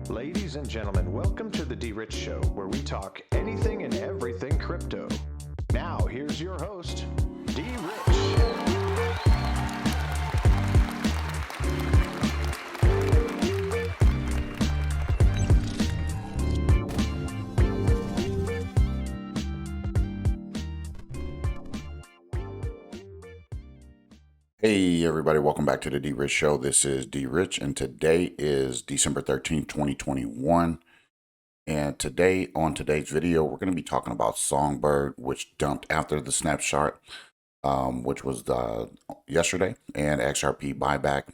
Ladies and gentlemen, welcome to the DRich Show, where we talk anything and everything crypto. Now, here's your host, DRich. Hey everybody, welcome back to the DRich Show. This is DRich and today is December 13th, 2021. And today, on today's video, we're going to be talking about Songbird, which dumped after the Snapshot, which was yesterday, and XRP Buyback,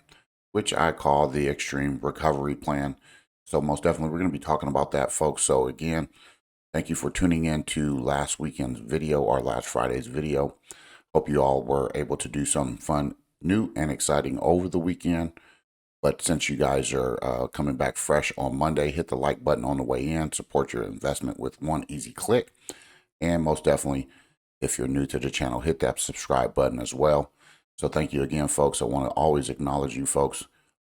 which I call the Xtreme Recovery Plan. So most definitely we're going to be talking about that, folks. So again, thank you for tuning in to last weekend's video or last Friday's video. Hope you all were able to do some fun, new, and exciting over the weekend. But since you guys are coming back fresh on Monday, hit the like button on the way in. Support your investment with one easy click. And most definitely, if you're new to the channel, hit that subscribe button as well. So thank you again, folks. I want to always acknowledge you folks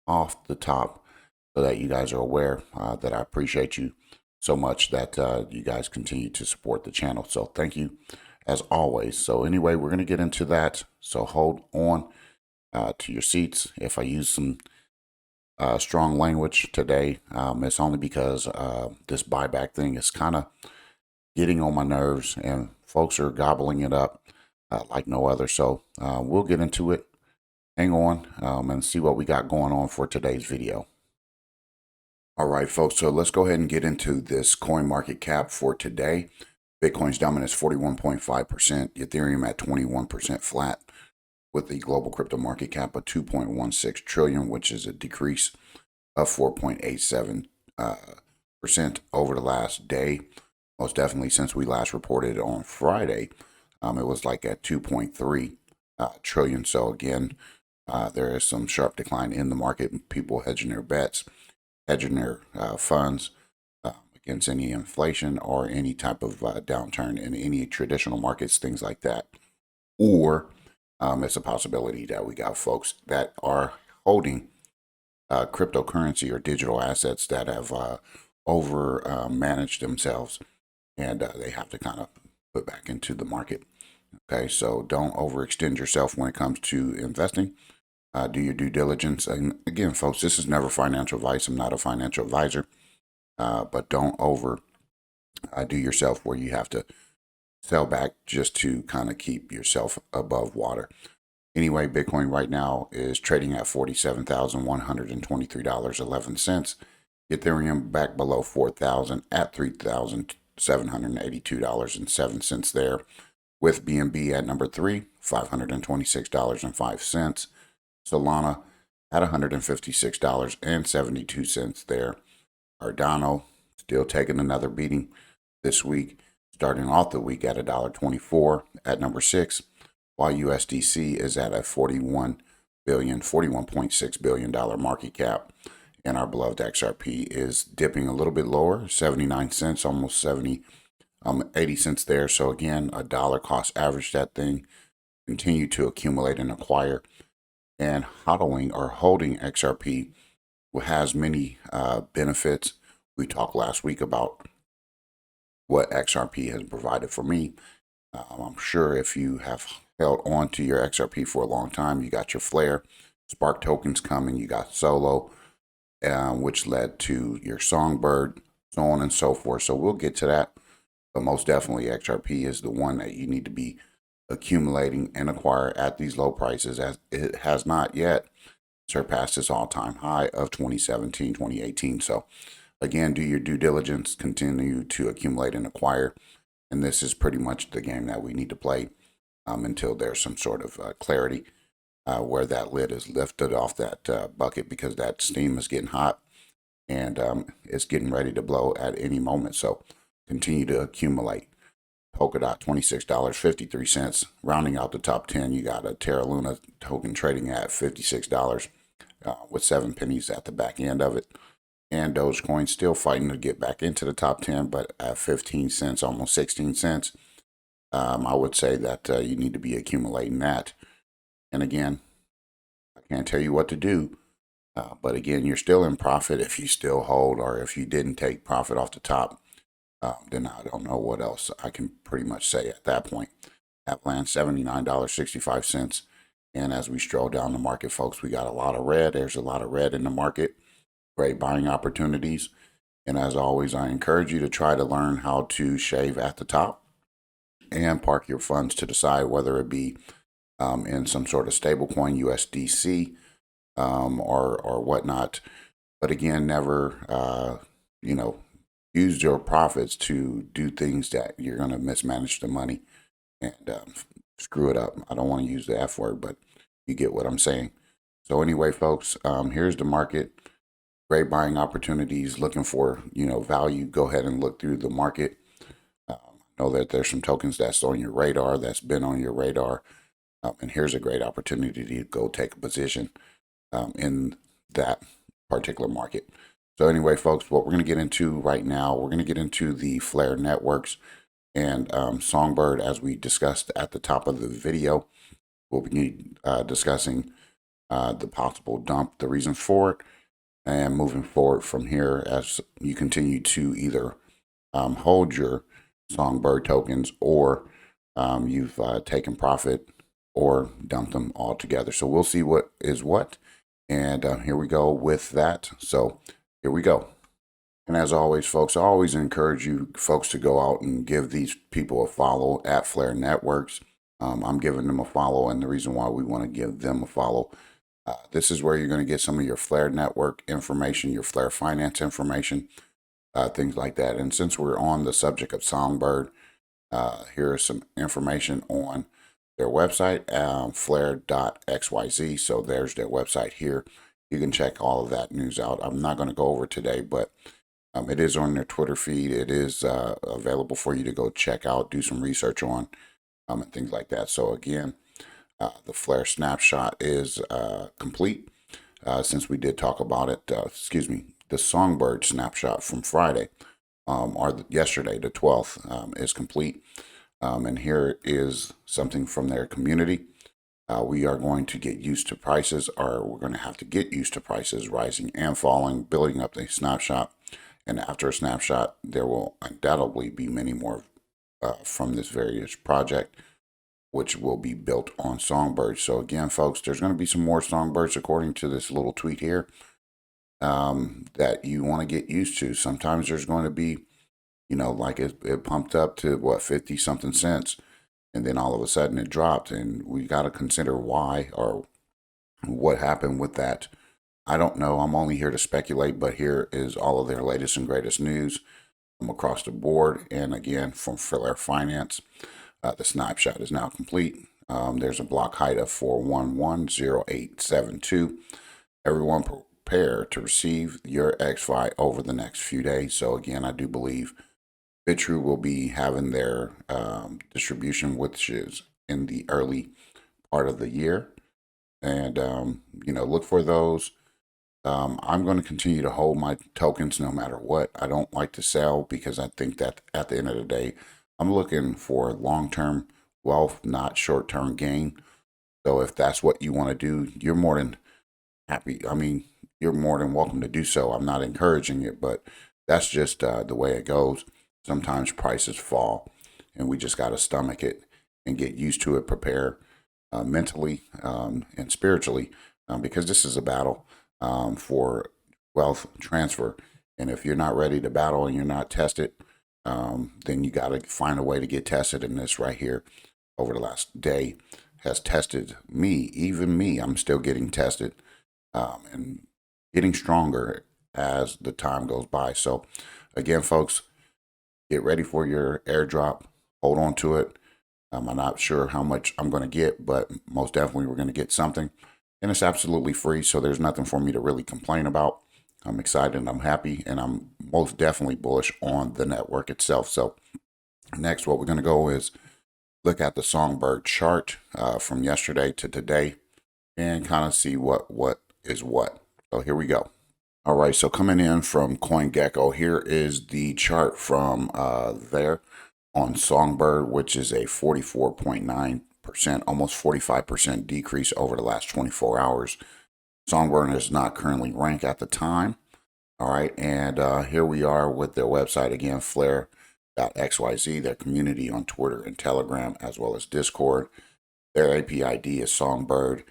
off the top so that you guys are aware that I appreciate you so much that you guys continue to support the channel. So thank you as always. So anyway, we're going to get into that. So hold on to your seats. If I use some strong language today, it's only because this buyback thing is kind of getting on my nerves and folks are gobbling it up like no other. So we'll get into it. Hang on and see what we got going on for today's video. All right, folks, so let's go ahead and get into this coin market cap for today. Bitcoin's dominance 41.5%, Ethereum at 21% flat, with the global crypto market cap of 2.16 trillion, which is a decrease of 4.87% over the last day. Most definitely since we last reported on Friday, it was like at 2.3 trillion. So again, there is some sharp decline in the market. People hedging their bets, hedging their funds against any inflation or any type of downturn in any traditional markets, things like that. Or it's a possibility that we got folks that are holding cryptocurrency or digital assets that have over managed themselves and they have to kind of put back into the market. Okay, so don't overextend yourself when it comes to investing. Do your due diligence. And again, folks, this is never financial advice. I'm not a financial advisor. But don't overdo yourself where you have to sell back just to kind of keep yourself above water. Anyway, Bitcoin right now is trading at $47,123.11. Ethereum back below 4,000 at $3,782.07 there, with BNB at number 3, $526.05. Solana at $156.72 there. Cardano still taking another beating this week, starting off the week at $1.24 at number 6, while USDC is at a $41.6 billion market cap, and our beloved XRP is dipping a little bit lower, 79 cents, almost 80 cents there. So again, a dollar cost average that thing. Continue to accumulate and acquire, and hodling or holding XRP has many benefits. We talked last week about what XRP has provided for me. I'm sure if you have held on to your XRP for a long time, you got your FLARE, Spark tokens coming, you got Solo, which led to your Songbird, so on and so forth. So we'll get to that. But most definitely XRP is the one that you need to be accumulating and acquire at these low prices, as it has not yet surpassed its all-time high of 2017, 2018. So again, do your due diligence, continue to accumulate and acquire. And this is pretty much the game that we need to play until there's some sort of clarity where that lid is lifted off that bucket, because that steam is getting hot and it's getting ready to blow at any moment. So continue to accumulate. Polkadot, $26.53. Rounding out the top 10, you got a Terra Luna token trading at $56 with 7 pennies at the back end of it. And Dogecoin still fighting to get back into the top 10, but at 15 cents, almost 16 cents. I would say that you need to be accumulating that. And again, I can't tell you what to do, But again, you're still in profit if you still hold, or if you didn't take profit off the top, then I don't know what else I can pretty much say at that point. Avalanche, $79.65. And as we stroll down the market, folks, we got a lot of red. There's a lot of red in the market. Great buying opportunities. And as always, I encourage you to try to learn how to shave at the top and park your funds to the side, whether it be in some sort of stablecoin, USDC, or whatnot. But again, never, use your profits to do things that you're going to mismanage the money and screw it up. I don't want to use the F word, but you get what I'm saying. So anyway, folks, here's the market. Great buying opportunities. Looking for value. Go ahead and look through the market. Know that there's some tokens that's on your radar, that's been on your radar, and here's a great opportunity to go take a position in that particular market. So anyway, folks, what we're going to get into right now, we're going to get into the FLARE networks and Songbird, as we discussed at the top of the video. We'll be discussing the possible dump, the reasons for it, and moving forward from here as you continue to either hold your Songbird tokens, or you've taken profit or dumped them all together. So we'll see what is what. And here we go with that. So here we go. And as always, folks, I always encourage you folks to go out and give these people a follow at FLARE Networks. I'm giving them a follow, and the reason why we want to give them a follow, this is where you're going to get some of your FLARE network information, your FLARE finance information, things like that. And since we're on the subject of Songbird, here is some information on their website, FLARE.XYZ. So there's their website here. You can check all of that news out. I'm not going to go over today, but it is on their Twitter feed. It is available for you to go check out, do some research on, and things like that. So again, the FLARE snapshot is complete. Since we did talk about it, the Songbird snapshot from Friday, or yesterday, the 12th, is complete. And here is something from their community. We are going to get used to prices, or we're going to have to get used to prices rising and falling, building up the snapshot. And after a snapshot, there will undoubtedly be many more from this various project, which will be built on Songbird. So again, folks, there's going to be some more Songbirds according to this little tweet here that you want to get used to. Sometimes there's going to be, like it pumped up to what, 50 something cents. And then all of a sudden it dropped, and we got to consider why or what happened with that. I don't know. I'm only here to speculate, but here is all of their latest and greatest news from across the board. And again, from FLARE Finance, the snapshot is now complete. There's a block height of 4110872. Everyone prepare to receive your XRPhy over the next few days. So again, I do believe BitTrue will be having their distribution, which is in the early part of the year. And, look for those. I'm going to continue to hold my tokens no matter what. I don't like to sell because I think that at the end of the day, I'm looking for long-term wealth, not short-term gain. So if that's what you want to do, you're more than happy. I mean, you're more than welcome to do so. I'm not encouraging it, but that's just the way it goes. Sometimes prices fall, and we just got to stomach it and get used to it, prepare mentally and spiritually, because this is a battle for wealth transfer. And if you're not ready to battle and you're not tested, then you got to find a way to get tested. And this right here over the last day has tested me, even me. I'm still getting tested and getting stronger as the time goes by. So again, folks, get ready for your airdrop. Hold on to it. I'm not sure how much I'm going to get, but most definitely we're going to get something. And it's absolutely free, so there's nothing for me to really complain about. I'm excited and I'm happy, and I'm most definitely bullish on the network itself. So next, what we're going to go is look at the Songbird chart from yesterday to today and kind of see what is what. So here we go. All right, so coming in from CoinGecko, here is the chart from there on Songbird, which is a 44.9%, almost 45% decrease over the last 24 hours. Songbird is not currently ranked at the time. All right, and here we are with their website again, FLARE.XYZ, their community on Twitter and Telegram, as well as Discord. Their API ID is Songbird.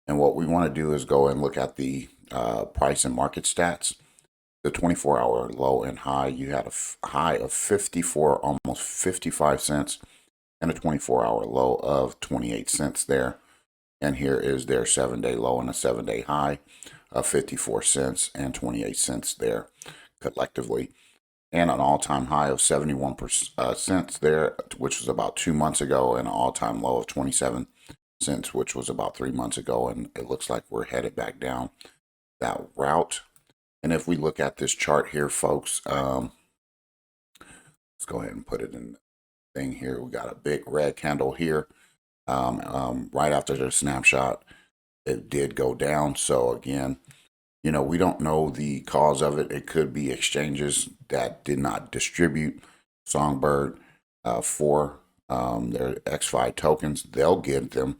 And what we want to do is go and look at the price and market stats. The 24-hour low and high, you had a high of 54, almost 55 cents, and a 24-hour low of 28 cents there. And here is their 7-day low and a 7-day high of 54 cents and 28 cents there collectively. And an all-time high of 71 cents there, which was about 2 months ago, and an all-time low of 27 cents, which was about 3 months ago. And it looks like we're headed back down that route. And if we look at this chart here, folks, let's go ahead and put it in the thing here. We got a big red candle here. Right after the snapshot, it did go down. So again, you know, we don't know the cause of it. It could be exchanges that did not distribute Songbird for their XRPhy tokens. They'll get them,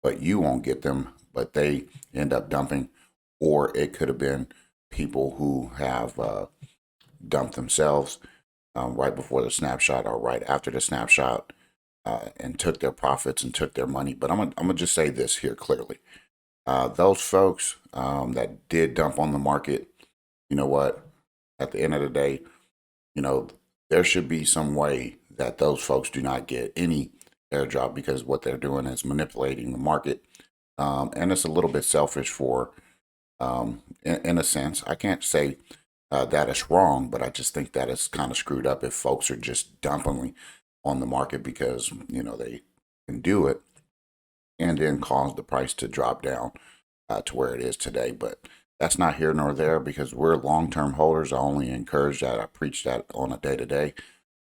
but you won't get them, but they end up dumping. Or it could have been people who have dumped themselves right before the snapshot or right after the snapshot and took their profits and took their money. But I'm gonna just say this here clearly. Those folks that did dump on the market, you know what, at the end of the day, you know, there should be some way that those folks do not get any airdrop, because what they're doing is manipulating the market. And it's a little bit selfish for, in a sense. I can't say that it's wrong, but I just think that it's kind of screwed up if folks are just dumping on the market because, you know, they can do it and then cause the price to drop down to where it is today. But that's not here nor there, because we're long-term holders. I only encourage that. I preach that on a day-to-day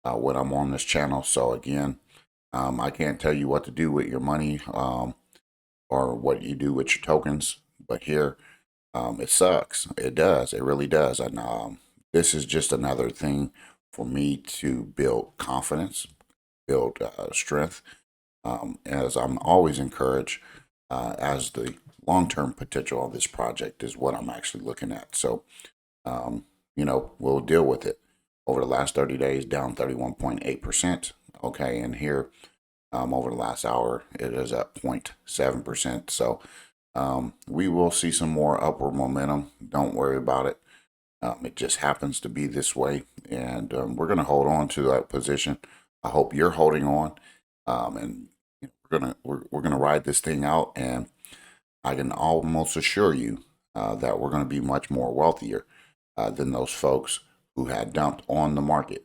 when I'm on this channel. So again, I can't tell you what to do with your money or what you do with your tokens, but here it sucks. It does. It really does. And this is just another thing for me to build confidence, build strength. As I'm always encouraged, as the long-term potential of this project is what I'm actually looking at. So, you know, we'll deal with it. Over the last 30 days, down 31.8%. Okay, and here over the last hour, it is up 0.7%. So we will see some more upward momentum. Don't worry about it. It just happens to be this way, and we're going to hold on to that position. I hope you're holding on, and we're gonna ride this thing out. And I can almost assure you that we're going to be much more wealthier than those folks who had dumped on the market,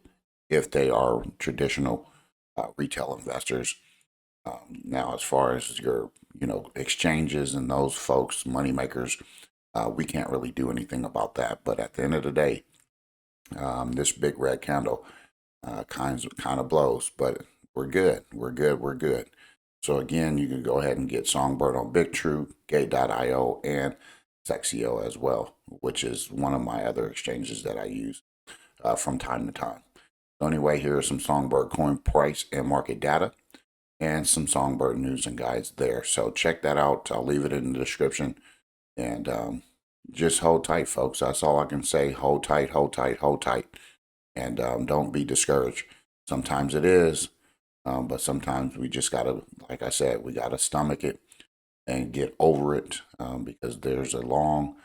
if they are traditional retail investors. Now, as far as your, you know, exchanges and those folks, money makers, we can't really do anything about that. But at the end of the day, this big red candle kind of blows. But we're good. We're good. We're good. So again, you can go ahead and get Songbird on BitTrue, Gate.io, and Sexio as well, which is one of my other exchanges that I use from time to time. So anyway, here are some Songbird coin price and market data, and some Songbird news and guides there. So check that out. I'll leave it in the description. And just hold tight, folks. That's all I can say. Hold tight, hold tight, hold tight. And don't be discouraged. Sometimes it is, but sometimes we just got to, like I said, we got to stomach it and get over it because there's a long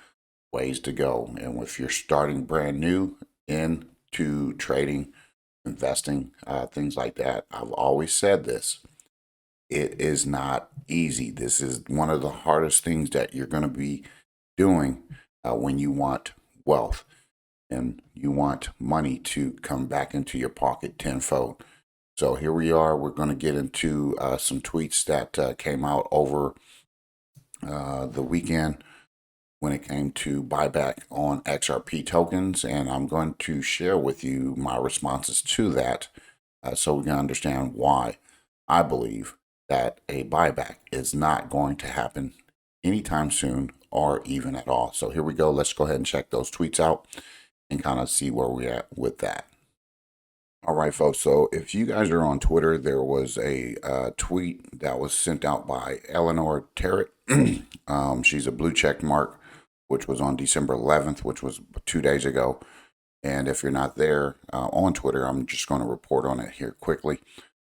ways to go. And if you're starting brand new into trading, investing, things like that, I've always said this. It is not easy. This is one of the hardest things that you're going to be doing when you want wealth and you want money to come back into your pocket tenfold. So here we are. We're going to get into some tweets that came out over the weekend when it came to buyback on XRP tokens. And I'm going to share with you my responses to that so we can understand why I believe that a buyback is not going to happen anytime soon or even at all. So here we go. Let's go ahead and check those tweets out and kind of see where we're at with that. All right, folks. So if you guys are on Twitter, there was a tweet that was sent out by Eleanor Terrett. She's a blue check mark which was on December 11th, which was 2 days ago. And if you're not there on Twitter, I'm just going to report on it here quickly.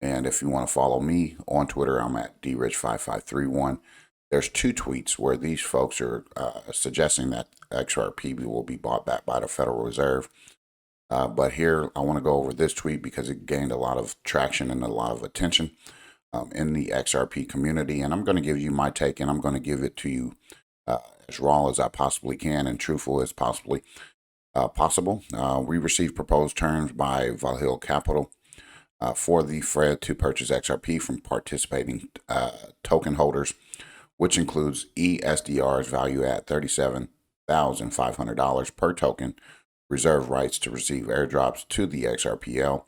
And if you want to follow me on Twitter, I'm at DRich5531. There's two tweets where these folks are suggesting that XRPhy will be bought back by the Federal Reserve. But here, I want to go over this tweet because it gained a lot of traction and a lot of attention in the XRP community. And I'm going to give you my take, and I'm going to give it to you as raw as I possibly can and truthful as possible. We received proposed terms by Valhalla Capital for the Fed to purchase XRP from participating token holders, which includes ESDR's value at $37,500 per token, reserve rights to receive airdrops to the XRPL,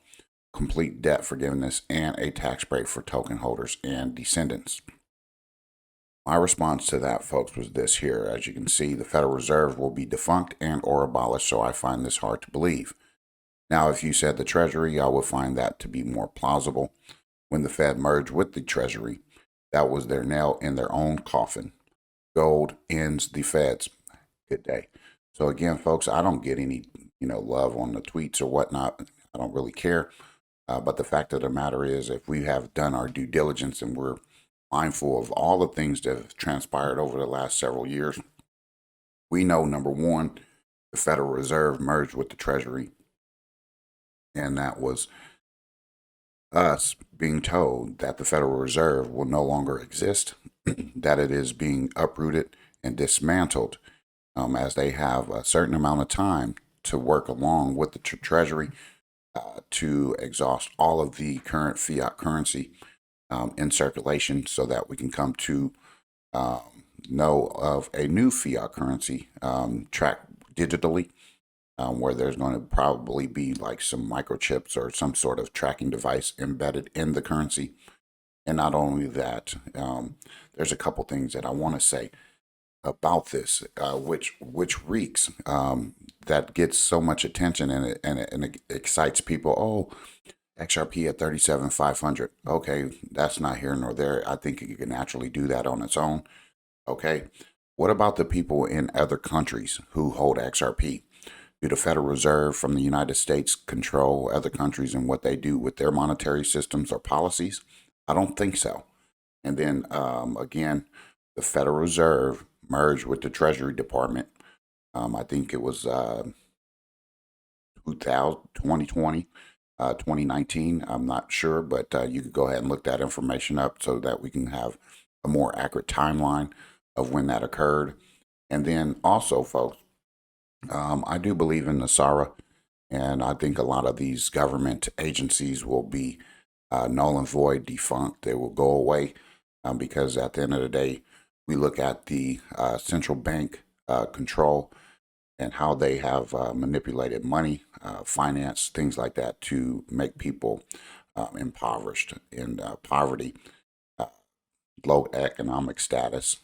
complete debt forgiveness, and a tax break for token holders and descendants. My response to that, folks, was this here. As you can see, the Federal Reserve will be defunct and or abolished, so I find this hard to believe. Now, if you said the Treasury, I would find that to be more plausible. When the Fed merged with the Treasury, that was their nail in their own coffin. Gold ends the Feds. Good day. So again, folks, I don't get any, love on the tweets or whatnot. I don't really care. But the fact of the matter is, if we have done our due diligence and we're mindful of all the things that have transpired over the last several years, we know, number one, the Federal Reserve merged with the Treasury. And that was us being told that the Federal Reserve will no longer exist, that it is being uprooted and dismantled as they have a certain amount of time to work along with the Treasury to exhaust all of the current fiat currency in circulation so that we can come to know of a new fiat currency tracked digitally, where there's going to probably be like some microchips or some sort of tracking device embedded in the currency. And not only that, there's a couple things that I want to say about this, which reeks, that gets so much attention and it excites people. Oh, XRP at 37,500. Okay, that's not here nor there. I think you can naturally do that on its own. Okay, what about the people in other countries who hold XRP? Do the Federal Reserve from the United States control other countries and what they do with their monetary systems or policies? I don't think so. And then again, the Federal Reserve merged with the Treasury Department. I think it was 2020. 2019, I'm not sure, but you could go ahead and look that information up so that we can have a more accurate timeline of when that occurred. And then also, folks, I do believe in Nasara, and I think a lot of these government agencies will be null and void, defunct. They will go away because at the end of the day, we look at the central bank control and how they have manipulated money, finance, things like that to make people impoverished in poverty, low economic status,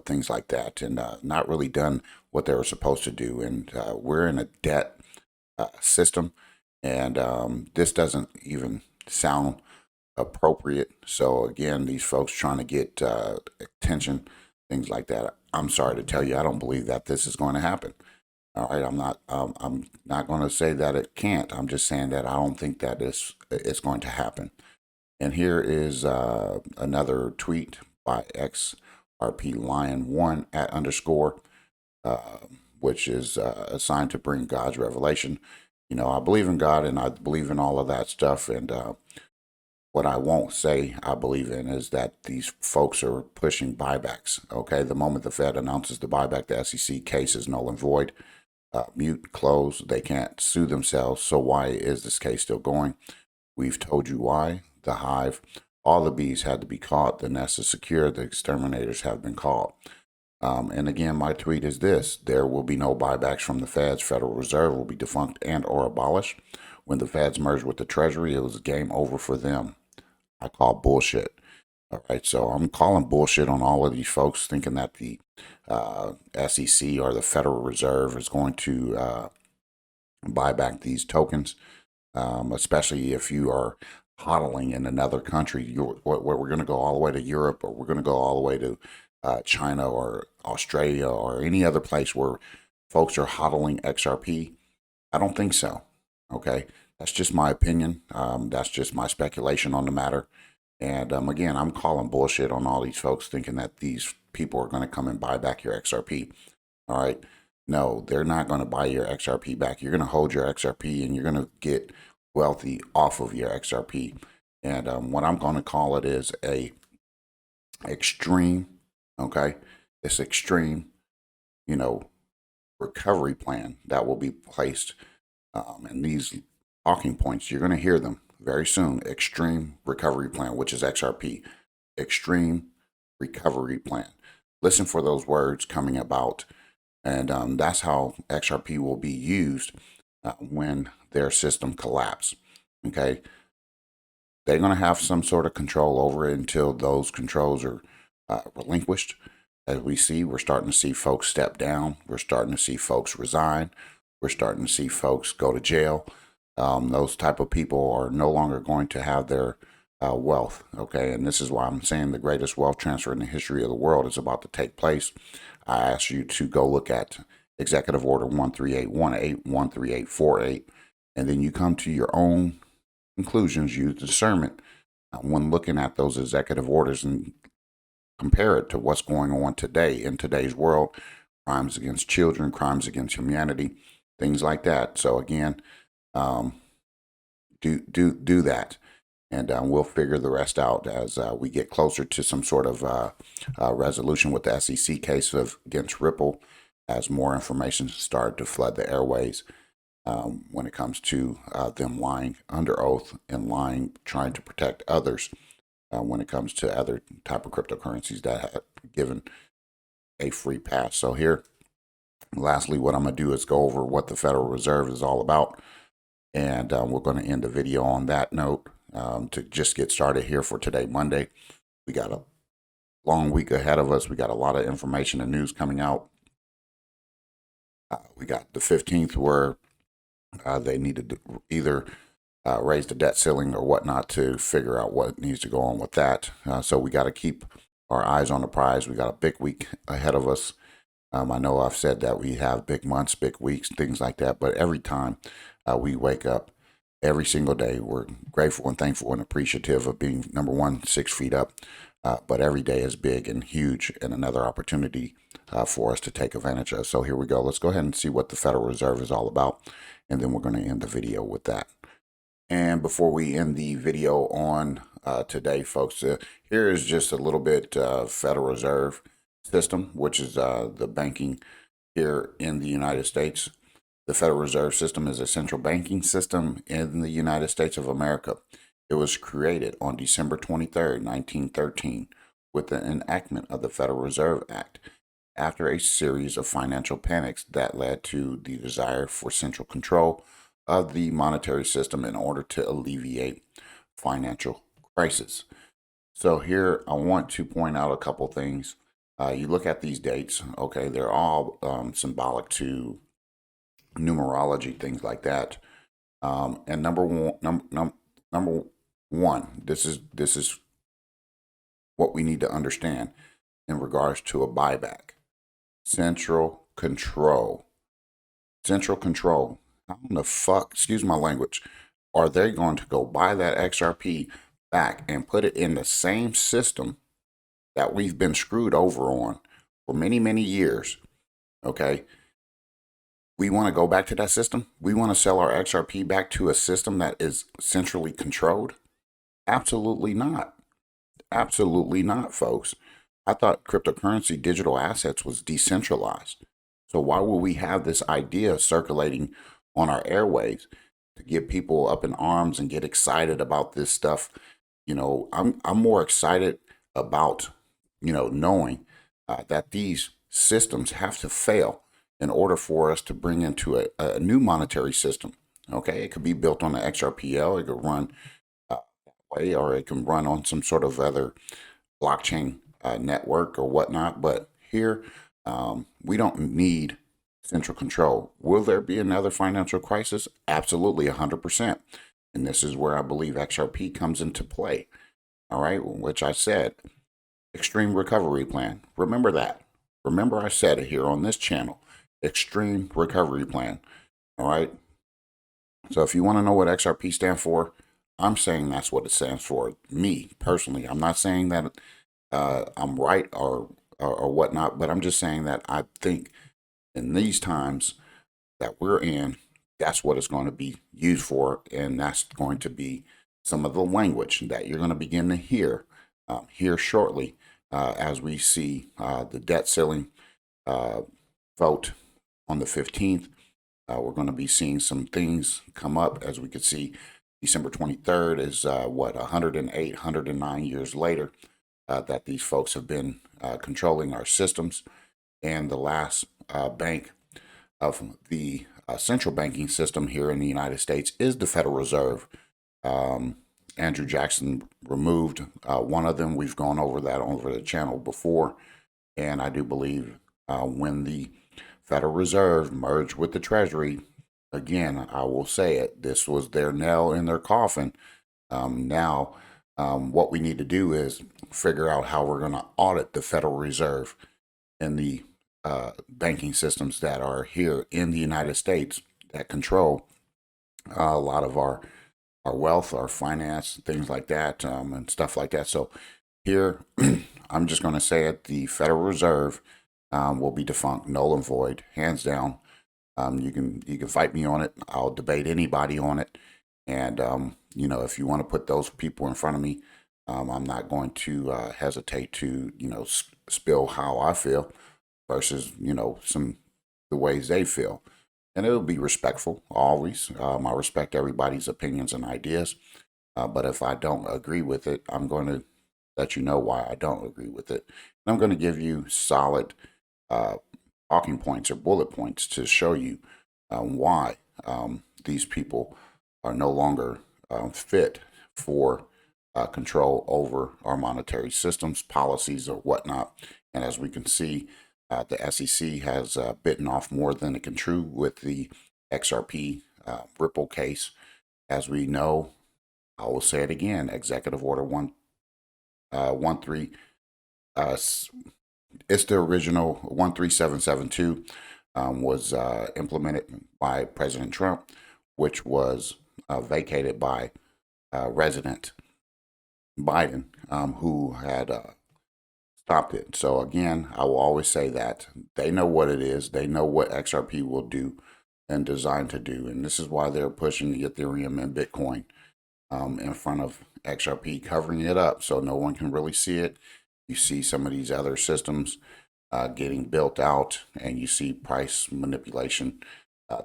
things like that, and not really done what they were supposed to do. And we're in a debt system, and this doesn't even sound appropriate. So again, these folks trying to get attention, things like that. I'm sorry to tell you, I don't believe that this is going to happen. All right, I'm not going to say that it can't. I'm just saying that I don't think that it's going to happen. And here is another tweet by XRPlion1 @_, which is assigned to bring God's revelation. I believe in God and I believe in all of that stuff. And what I won't say I believe in is that these folks are pushing buybacks. Okay, the moment the Fed announces the buyback, the SEC case is null and void. Mute, close, they can't sue themselves. So why is this case still going? We've told you why. The hive, all the bees had to be caught. The nest is secure. The exterminators have been caught. And again, my tweet is this: there will be no buybacks from the Feds. Federal Reserve will be defunct and or abolished. When the Feds merged with the Treasury, it was game over for them. I call bullshit. All right, so I'm calling bullshit on all of these folks thinking that the SEC or the Federal Reserve is going to buy back these tokens, especially if you are hodling in another country. We're going to go all the way to Europe, or we're going to go all the way to China or Australia or any other place where folks are hodling XRP? I don't think so. Okay. That's just my opinion. That's just my speculation on the matter. And again, I'm calling bullshit on all these folks thinking that these people are going to come and buy back your XRP. All right. No, they're not going to buy your XRP back. You're going to hold your XRP and you're going to get wealthy off of your XRP. And what I'm going to call it is a extreme, okay? This extreme, you know, recovery plan that will be placed. And these talking points, you're going to hear them very soon. Extreme recovery plan, which is XRP. Extreme recovery plan. Listen for those words coming about. And that's how XRP will be used when their system collapses. Okay. They're going to have some sort of control over it until those controls are relinquished. As we see, we're starting to see folks step down. We're starting to see folks resign. We're starting to see folks go to jail. Those type of people are no longer going to have their wealth. Okay. And this is why I'm saying the greatest wealth transfer in the history of the world is about to take place. I ask you to go look at Executive Order 13818, 13848, and then you come to your own conclusions, use discernment when looking at those executive orders and compare it to what's going on today in today's world, crimes against children, crimes against humanity, things like that. So again, do that. And we'll figure the rest out as we get closer to some sort of resolution with the SEC case against Ripple, as more information started to flood the airways when it comes to them lying under oath and lying, trying to protect others when it comes to other type of cryptocurrencies that have given a free pass. So here, lastly, what I'm going to do is go over what the Federal Reserve is all about. And we're going to end the video on that note. To just get started here for today, Monday. We got a long week ahead of us. We got a lot of information and news coming out. We got the 15th where they needed to either raise the debt ceiling or whatnot to figure out what needs to go on with that. So we got to keep our eyes on the prize. We got a big week ahead of us. I know I've said that we have big months, big weeks, things like that, but every time we wake up, every single day, we're grateful and thankful and appreciative of being, number one, 6 feet up. But every day is big and huge and another opportunity for us to take advantage of. So here we go. Let's go ahead and see what the Federal Reserve is all about. And then we're going to end the video with that. And before we end the video on today, folks, here is just a little bit of Federal Reserve system, which is the banking here in the United States. The Federal Reserve System is a central banking system in the United States of America. It was created on December 23rd, 1913, with the enactment of the Federal Reserve Act after a series of financial panics that led to the desire for central control of the monetary system in order to alleviate financial crisis. So here I want to point out a couple things. You look at these dates, okay, they're all symbolic to numerology, things like that. And number one, this is what we need to understand in regards to a buyback. Central control. Central control. How in the fuck, excuse my language, are they going to go buy that XRP back and put it in the same system that we've been screwed over on for many, many years? Okay. We want to go back to that system? We want to sell our XRP back to a system that is centrally controlled? Absolutely not. Absolutely not, folks. I thought cryptocurrency, digital assets was decentralized. So why would we have this idea circulating on our airwaves to get people up in arms and get excited about this stuff? You know, I'm more excited about, knowing that these systems have to fail in order for us to bring into a new monetary system. Okay, it could be built on the XRPL, it could run that way, or it can run on some sort of other blockchain network or whatnot. But here, we don't need central control. Will there be another financial crisis? Absolutely, 100%. And this is where I believe XRP comes into play. All right, which I said, extreme recovery plan. Remember that. Remember, I said it here on this channel, Extreme Recovery Plan. All right. So if you want to know what XRP stands for, I'm saying that's what it stands for. Me personally, I'm not saying that I'm right or whatnot, but I'm just saying that I think in these times that we're in, that's what it's going to be used for, and that's going to be some of the language that you're going to begin to hear here shortly as we see the debt ceiling vote on the 15th. We're going to be seeing some things come up. As we could see, December 23rd is 108, 109 years later that these folks have been controlling our systems. And the last bank of the central banking system here in the United States is the Federal Reserve. Andrew Jackson removed one of them. We've gone over that over the channel before. And I do believe when the Federal Reserve merged with the Treasury, again, I will say it, this was their nail in their coffin. Now, what we need to do is figure out how we're going to audit the Federal Reserve and the banking systems that are here in the United States that control a lot of our wealth, our finance, things like that, and stuff like that. So here, I'm just going to say it, the Federal Reserve will be defunct, null and void, hands down. You can fight me on it. I'll debate anybody on it. And, you know, if you want to put those people in front of me, I'm not going to hesitate to, you know, spill how I feel versus, you know, the ways they feel. And it'll be respectful, always. I respect everybody's opinions and ideas. But if I don't agree with it, I'm going to let you know why I don't agree with it. And I'm going to give you solid talking points or bullet points to show you why these people are no longer fit for control over our monetary systems, policies, or whatnot. And as we can see, the SEC has bitten off more than it can chew with the XRP Ripple case. As we know, I will say it again, Executive Order 13. It's the original 13772 was implemented by President Trump, which was vacated by President Biden, who had stopped it. So again, I will always say that they know what it is. They know what XRP will do and designed to do. And this is why they're pushing the Ethereum and Bitcoin in front of XRP, covering it up so no one can really see it. You see some of these other systems getting built out, and you see price manipulation,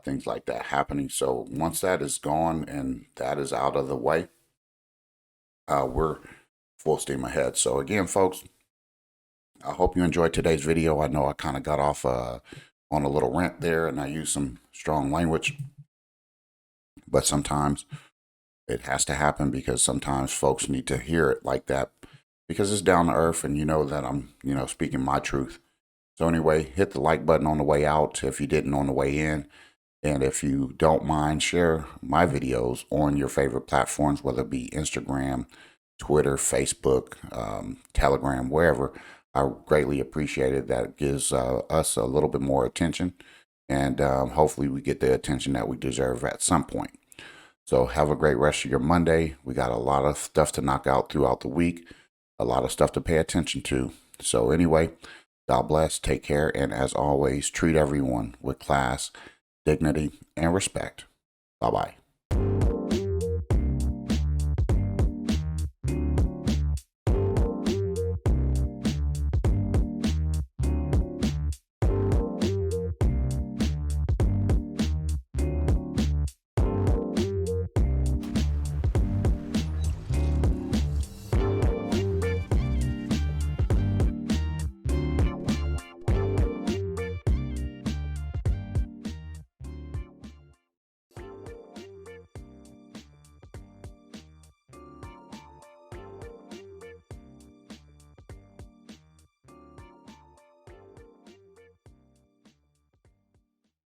things like that happening. So once that is gone and that is out of the way, we're full steam ahead. So again, folks, I hope you enjoyed today's video. I know I kind of got off on a little rant there, and I used some strong language, but sometimes it has to happen because sometimes folks need to hear it like that because it's down to earth, and you know that I'm, you know, speaking my truth. So anyway, hit the like button on the way out if you didn't on the way in. And if you don't mind, share my videos on your favorite platforms, whether it be Instagram, Twitter, Facebook, Telegram, wherever. I greatly appreciate it. That gives us a little bit more attention. And hopefully we get the attention that we deserve at some point. So have a great rest of your Monday. We got a lot of stuff to knock out throughout the week. A lot of stuff to pay attention to. So anyway, God bless, take care, and as always, treat everyone with class, dignity, and respect. Bye-bye.